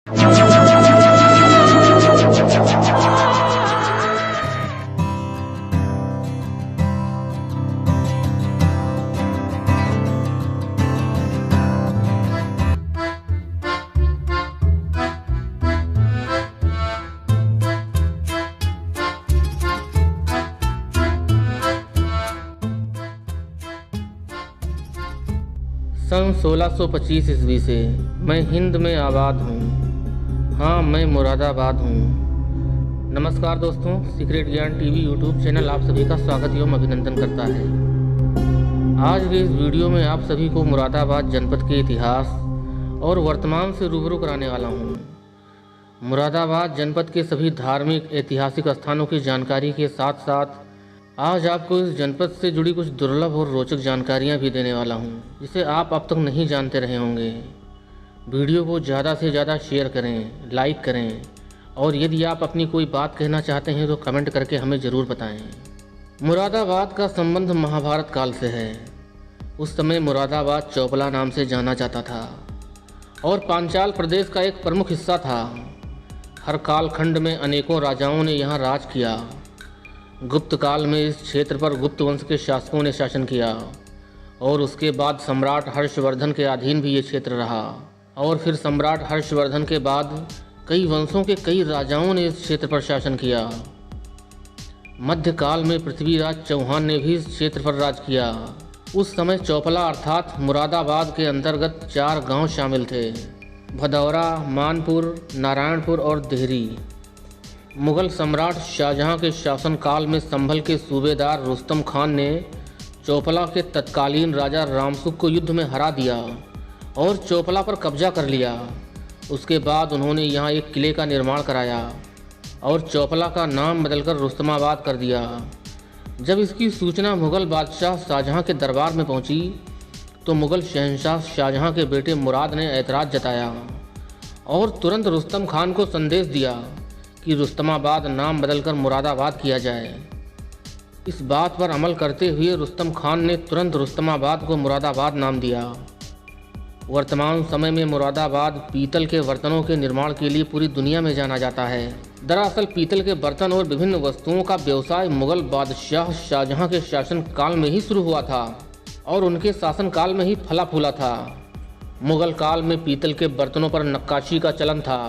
सन 1625 ईस्वी से मैं हिंद में आबाद हूँ। हाँ, मैं मुरादाबाद हूँ। नमस्कार दोस्तों, सीक्रेट ज्ञान टीवी यूट्यूब चैनल आप सभी का स्वागत एवं अभिनंदन करता है। आज के इस वीडियो में आप सभी को मुरादाबाद जनपद के इतिहास और वर्तमान से रूबरू कराने वाला हूँ। मुरादाबाद जनपद के सभी धार्मिक ऐतिहासिक स्थानों की जानकारी के साथ साथ आज आपको इस जनपद से जुड़ी कुछ दुर्लभ और रोचक जानकारियां भी देने वाला हूं, जिसे आप अब तक नहीं जानते रहे होंगे। वीडियो को ज़्यादा से ज़्यादा शेयर करें, लाइक करें और यदि आप अपनी कोई बात कहना चाहते हैं तो कमेंट करके हमें ज़रूर बताएं। मुरादाबाद का संबंध महाभारत काल से है। उस समय मुरादाबाद चौपला नाम से जाना जाता था और पांचाल प्रदेश का एक प्रमुख हिस्सा था। हर कालखंड में अनेकों राजाओं ने यहाँ राज किया। गुप्त काल में इस क्षेत्र पर गुप्त वंश के शासकों ने शासन किया और उसके बाद सम्राट हर्षवर्धन के अधीन भी ये क्षेत्र रहा और फिर सम्राट हर्षवर्धन के बाद कई वंशों के कई राजाओं ने इस क्षेत्र पर शासन किया। मध्यकाल में पृथ्वीराज चौहान ने भी इस क्षेत्र पर राज किया। उस समय चौपला अर्थात मुरादाबाद के अंतर्गत 4 गांव शामिल थे: भदौरा, मानपुर, नारायणपुर और देहरी। मुगल सम्राट शाहजहां के शासनकाल में संभल के सूबेदार रुस्तम खान ने चौपला के तत्कालीन राजा रामसुख को युद्ध में हरा दिया और चौपला पर कब्जा कर लिया। उसके बाद उन्होंने यहाँ एक किले का निर्माण कराया और चौपला का नाम बदलकर रुस्तमाबाद कर दिया। जब इसकी सूचना मुगल बादशाह शाहजहां के दरबार में पहुंची तो मुगल शहंशाह शाहजहां के बेटे मुराद ने ऐतराज़ जताया और तुरंत रुस्तम खान को संदेश दिया कि रुस्तमाबाद नाम बदलकर मुरादाबाद किया जाए। इस बात पर अमल करते हुए रुस्तम खान ने तुरंत रुस्तमाबाद को मुरादाबाद नाम दिया। वर्तमान समय में मुरादाबाद पीतल के बर्तनों के निर्माण के लिए पूरी दुनिया में जाना जाता है। दरअसल पीतल के बर्तन और विभिन्न वस्तुओं का व्यवसाय मुगल बादशाह शाहजहां के शासन काल में ही शुरू हुआ था और उनके शासन काल में ही फला फूला था। मुगल काल में पीतल के बर्तनों पर नक्काशी का चलन था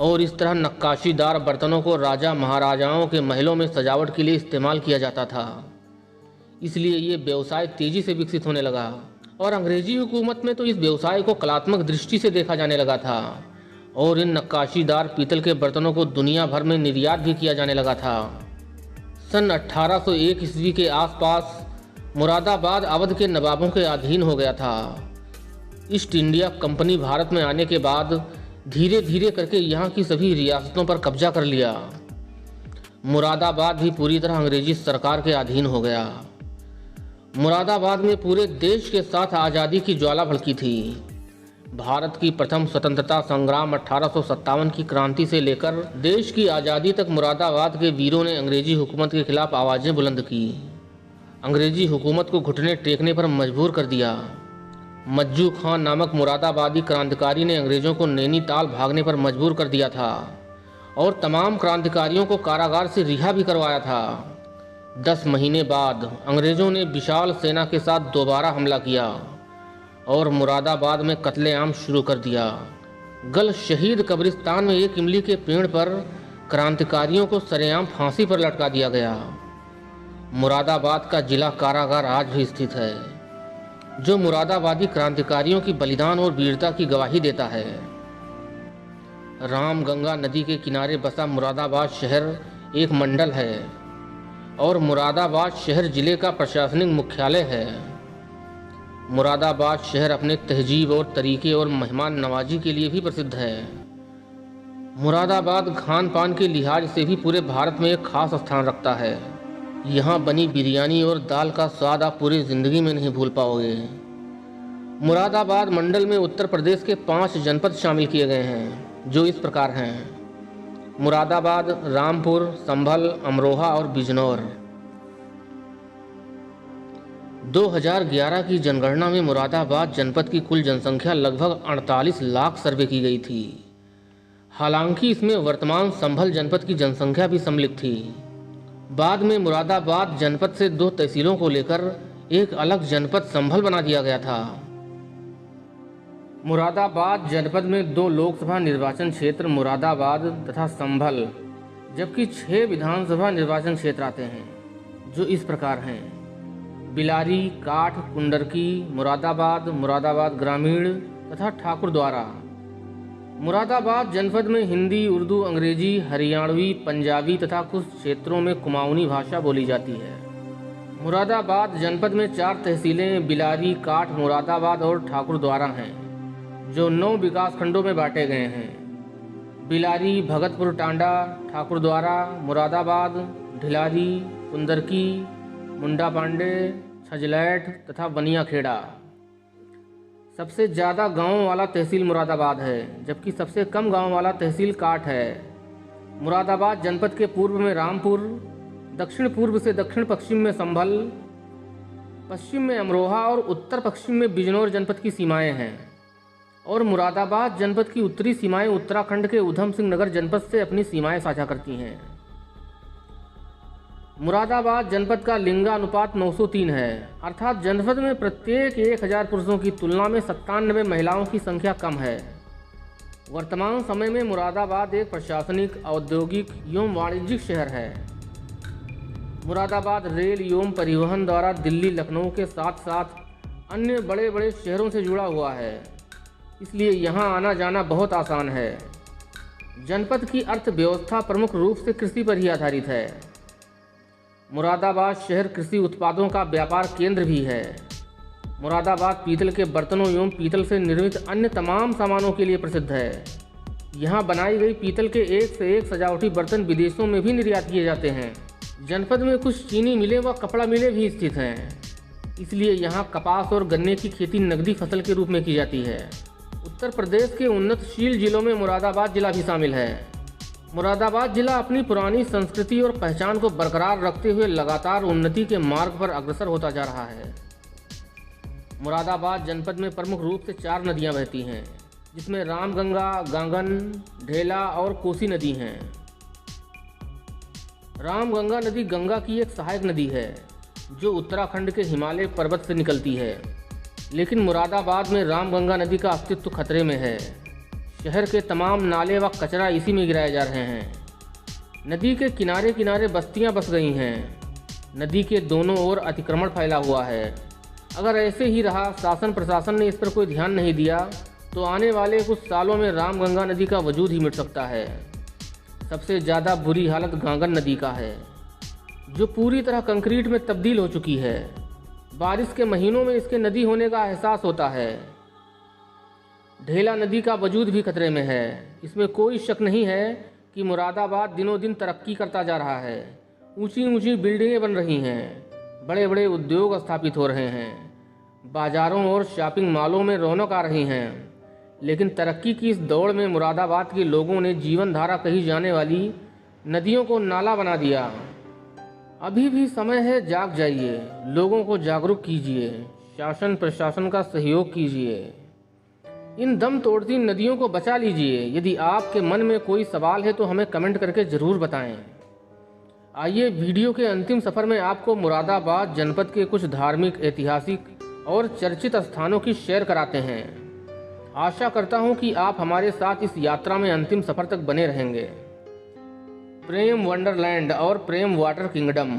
और इस तरह नक्काशीदार बर्तनों को राजा महाराजाओं के महलों में सजावट के लिए इस्तेमाल किया जाता था। इसलिए ये व्यवसाय तेजी से विकसित होने लगा और अंग्रेजी हुकूमत में तो इस व्यवसाय को कलात्मक दृष्टि से देखा जाने लगा था और इन नक्काशीदार पीतल के बर्तनों को दुनिया भर में निर्यात भी किया जाने लगा था। सन 1801 ईस्वी के आसपास मुरादाबाद अवध के नवाबों के अधीन हो गया था। ईस्ट इंडिया कंपनी भारत में आने के बाद धीरे धीरे करके यहाँ की सभी रियासतों पर कब्जा कर लिया। मुरादाबाद भी पूरी तरह अंग्रेजी सरकार के अधीन हो गया। मुरादाबाद में पूरे देश के साथ आज़ादी की ज्वाला भड़की थी। भारत की प्रथम स्वतंत्रता संग्राम 1857 की क्रांति से लेकर देश की आज़ादी तक मुरादाबाद के वीरों ने अंग्रेजी हुकूमत के खिलाफ आवाज़ें बुलंद की। अंग्रेजी हुकूमत को घुटने टेकने पर मजबूर कर दिया। मज्जू खान नामक मुरादाबादी क्रांतिकारी ने अंग्रेज़ों को नैनीताल भागने पर मजबूर कर दिया था और तमाम क्रांतिकारियों को कारागार से रिहा भी करवाया था। 10 महीने बाद अंग्रेज़ों ने विशाल सेना के साथ दोबारा हमला किया और मुरादाबाद में कत्लेआम शुरू कर दिया। गल शहीद कब्रिस्तान में एक इमली के पेड़ पर क्रांतिकारियों को सरेआम फांसी पर लटका दिया गया। मुरादाबाद का जिला कारागार आज भी स्थित है, जो मुरादाबादी क्रांतिकारियों की बलिदान और वीरता की गवाही देता है। रामगंगा नदी के किनारे बसा मुरादाबाद शहर एक मंडल है और मुरादाबाद शहर जिले का प्रशासनिक मुख्यालय है। मुरादाबाद शहर अपने तहजीब और तरीके और मेहमान नवाजी के लिए भी प्रसिद्ध है। मुरादाबाद खान पान के लिहाज से भी पूरे भारत में एक खास स्थान रखता है। यहाँ बनी बिरयानी और दाल का स्वाद आप पूरी ज़िंदगी में नहीं भूल पाओगे। मुरादाबाद मंडल में उत्तर प्रदेश के 5 जनपद शामिल किए गए हैं, जो इस प्रकार हैं: मुरादाबाद, रामपुर, संभल, अमरोहा और बिजनौर। 2011 की जनगणना में मुरादाबाद जनपद की कुल जनसंख्या लगभग 48 लाख सर्वे की गई थी। हालांकि इसमें वर्तमान संभल जनपद की जनसंख्या भी सम्मिलित थी। बाद में मुरादाबाद जनपद से 2 तहसीलों को लेकर एक अलग जनपद संभल बना दिया गया था। मुरादाबाद जनपद में 2 लोकसभा निर्वाचन क्षेत्र मुरादाबाद तथा संभल, जबकि 6 विधानसभा निर्वाचन क्षेत्र आते हैं, जो इस प्रकार हैं: बिलारी, काठ, कुंडरकी, मुरादाबाद, मुरादाबाद ग्रामीण तथा ठाकुरद्वारा। मुरादाबाद जनपद में हिंदी, उर्दू, अंग्रेजी, हरियाणवी, पंजाबी तथा कुछ क्षेत्रों में कुमाऊनी भाषा बोली जाती है। मुरादाबाद जनपद में 4 तहसीलें बिलारी, काठ, मुरादाबाद और ठाकुरद्वारा हैं, जो 9 विकासखंडों में बांटे गए हैं: बिलारी, भगतपुर टांडा, ठाकुरद्वारा, मुरादाबाद, ढिलारी, कुंदरकी, मुंडा पांडे, छजलैठ तथा बनियाखेड़ा। सबसे ज़्यादा गांवों वाला तहसील मुरादाबाद है, जबकि सबसे कम गांव वाला तहसील काठ है। मुरादाबाद जनपद के पूर्व में रामपुर, दक्षिण पूर्व से दक्षिण पश्चिम में संभल, पश्चिम में अमरोहा और उत्तर पश्चिम में बिजनौर जनपद की सीमाएं हैं। और मुरादाबाद जनपद की उत्तरी सीमाएं उत्तराखंड के ऊधम सिंह नगर जनपद से अपनी सीमाएं साझा करती हैं। मुरादाबाद जनपद का लिंगानुपात 903 है, अर्थात जनपद में प्रत्येक 1000 पुरुषों की तुलना में 97 महिलाओं की संख्या कम है। वर्तमान समय में मुरादाबाद एक प्रशासनिक, औद्योगिक एवं वाणिज्यिक शहर है। मुरादाबाद रेल एवं परिवहन द्वारा दिल्ली, लखनऊ के साथ साथ अन्य बड़े बड़े शहरों से जुड़ा हुआ है, इसलिए यहाँ आना जाना बहुत आसान है। जनपद की अर्थव्यवस्था प्रमुख रूप से कृषि पर ही आधारित है। मुरादाबाद शहर कृषि उत्पादों का व्यापार केंद्र भी है। मुरादाबाद पीतल के बर्तनों एवं पीतल से निर्मित अन्य तमाम सामानों के लिए प्रसिद्ध है। यहाँ बनाई गई पीतल के एक से एक सजावटी बर्तन विदेशों में भी निर्यात किए जाते हैं। जनपद में कुछ चीनी मिलें व कपड़ा मिलें भी स्थित हैं, इसलिए यहाँ कपास और गन्ने की खेती नकदी फसल के रूप में की जाती है। उत्तर प्रदेश के उन्नतशील जिलों में मुरादाबाद जिला भी शामिल है। मुरादाबाद जिला अपनी पुरानी संस्कृति और पहचान को बरकरार रखते हुए लगातार उन्नति के मार्ग पर अग्रसर होता जा रहा है। मुरादाबाद जनपद में प्रमुख रूप से 4 नदियां बहती हैं, जिसमें रामगंगा, गांगन, ढेला और कोसी नदी हैं। रामगंगा नदी गंगा की एक सहायक नदी है, जो उत्तराखंड के हिमालय पर्वत से निकलती है, लेकिन मुरादाबाद में रामगंगा नदी का अस्तित्व खतरे में है। शहर के तमाम नाले व कचरा इसी में गिराए जा रहे हैं। नदी के किनारे किनारे बस्तियां बस गई हैं। नदी के दोनों ओर अतिक्रमण फैला हुआ है। अगर ऐसे ही रहा, शासन प्रशासन ने इस पर कोई ध्यान नहीं दिया, तो आने वाले कुछ सालों में रामगंगा नदी का वजूद ही मिट सकता है। सबसे ज़्यादा बुरी हालत गांगन नदी का है, जो पूरी तरह कंक्रीट में तब्दील हो चुकी है। बारिश के महीनों में इसके नदी होने का एहसास होता है। ढेला नदी का वजूद भी खतरे में है। इसमें कोई शक नहीं है कि मुरादाबाद दिनों दिन तरक्की करता जा रहा है। ऊंची ऊंची बिल्डिंगें बन रही हैं, बड़े बड़े उद्योग स्थापित हो रहे हैं, बाजारों और शॉपिंग मॉलों में रौनक आ रही हैं। लेकिन तरक्की की इस दौड़ में मुरादाबाद के लोगों ने जीवन धारा कही जाने वाली नदियों को नाला बना दिया। अभी भी समय है, जाग जाइए, लोगों को जागरूक कीजिए, शासन प्रशासन का सहयोग कीजिए, इन दम तोड़ती नदियों को बचा लीजिए। यदि आपके मन में कोई सवाल है तो हमें कमेंट करके ज़रूर बताएं। आइए वीडियो के अंतिम सफ़र में आपको मुरादाबाद जनपद के कुछ धार्मिक, ऐतिहासिक और चर्चित स्थानों की शेयर कराते हैं। आशा करता हूं कि आप हमारे साथ इस यात्रा में अंतिम सफ़र तक बने रहेंगे। प्रेम वंडरलैंड और प्रेम वाटर किंगडम,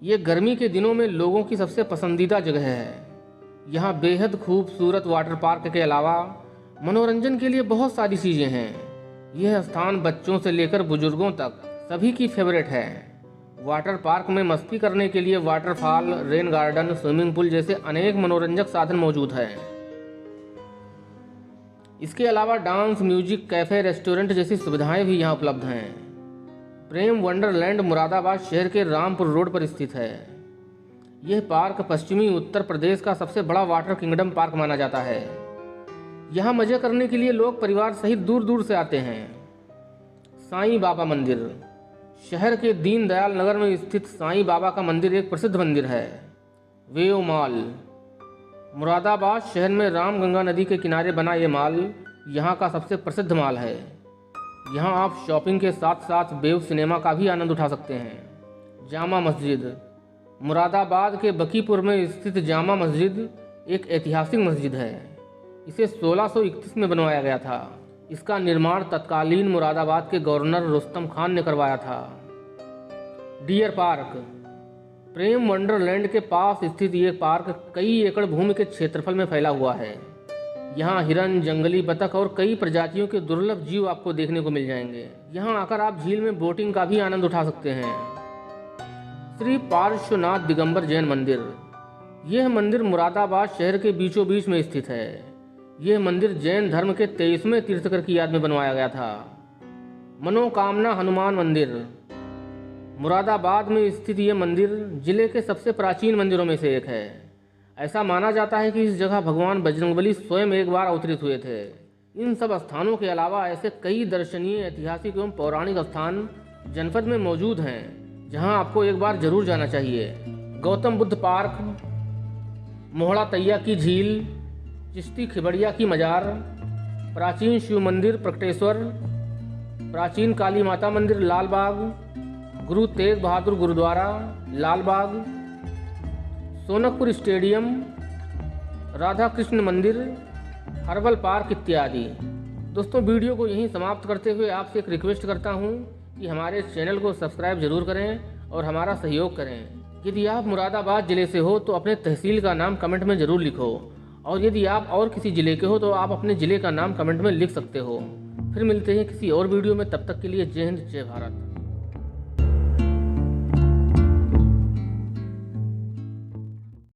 ये गर्मी के दिनों में लोगों की सबसे पसंदीदा जगह है। यहाँ बेहद खूबसूरत वाटर पार्क के अलावा मनोरंजन के लिए बहुत सारी चीज़ें हैं। यह स्थान बच्चों से लेकर बुजुर्गों तक सभी की फेवरेट है। वाटर पार्क में मस्ती करने के लिए waterfall, rain garden, swimming pool जैसे अनेक मनोरंजक साधन मौजूद हैं। इसके अलावा डांस, म्यूजिक, कैफ़े, रेस्टोरेंट जैसी सुविधाएं भी यहाँ उपलब्ध हैं। प्रेम वंडरलैंड मुरादाबाद शहर के रामपुर रोड पर स्थित है। यह पार्क पश्चिमी उत्तर प्रदेश का सबसे बड़ा वाटर किंगडम पार्क माना जाता है। यहाँ मजे करने के लिए लोग परिवार सहित दूर दूर से आते हैं। साईं बाबा मंदिर, शहर के दीनदयाल नगर में स्थित साईं बाबा का मंदिर एक प्रसिद्ध मंदिर है। वेव मॉल, मुरादाबाद शहर में रामगंगा नदी के किनारे बना ये मॉल यहाँ का सबसे प्रसिद्ध मॉल है। यहाँ आप शॉपिंग के साथ साथ वेब सिनेमा का भी आनंद उठा सकते हैं। जामा मस्जिद। मुरादाबाद के बकीपुर में स्थित जामा मस्जिद एक ऐतिहासिक मस्जिद है। इसे 1631 में बनवाया गया था। इसका निर्माण तत्कालीन मुरादाबाद के गवर्नर रुस्तम खान ने करवाया था। Deer park. प्रेम वंडरलैंड के पास स्थित ये पार्क कई एकड़ भूमि के क्षेत्रफल में फैला हुआ है। यहाँ हिरन, जंगली बतख और कई प्रजातियों के दुर्लभ जीव आपको देखने को मिल जाएंगे। यहाँ आकर आप झील में बोटिंग का भी आनंद उठा सकते हैं। श्री पार्श्वनाथ दिगंबर जैन मंदिर। यह मंदिर मुरादाबाद शहर के बीचों बीच में स्थित है। यह मंदिर जैन धर्म के 23वें तीर्थंकर की याद में बनवाया गया था। मनोकामना हनुमान मंदिर। मुरादाबाद में स्थित यह मंदिर जिले के सबसे प्राचीन मंदिरों में से एक है। ऐसा माना जाता है कि इस जगह भगवान बजरंगबली स्वयं एक बार अवतरित हुए थे। इन सब स्थानों के अलावा ऐसे कई दर्शनीय, ऐतिहासिक एवं पौराणिक स्थान जनपद में मौजूद हैं, जहां आपको एक बार जरूर जाना चाहिए। गौतम बुद्ध पार्क, मोहड़ा तैया की झील, चिश्ती खिबड़िया की मजार, प्राचीन शिव मंदिर प्रकटेश्वर, प्राचीन काली माता मंदिर लाल बाग, गुरु तेग बहादुर गुरुद्वारा लाल बाग, सोनकपुर स्टेडियम, राधा कृष्ण मंदिर, हर्बल पार्क इत्यादि। दोस्तों, वीडियो को यहीं समाप्त करते हुए आपसे एक रिक्वेस्ट करता हूं कि हमारे चैनल को सब्सक्राइब जरूर करें और हमारा सहयोग करें। यदि आप मुरादाबाद ज़िले से हो तो अपने तहसील का नाम कमेंट में ज़रूर लिखो, और यदि आप और किसी ज़िले के हो तो आप अपने ज़िले का नाम कमेंट में लिख सकते हो। फिर मिलते हैं किसी और वीडियो में, तब तक के लिए जय हिंद, जय भारत।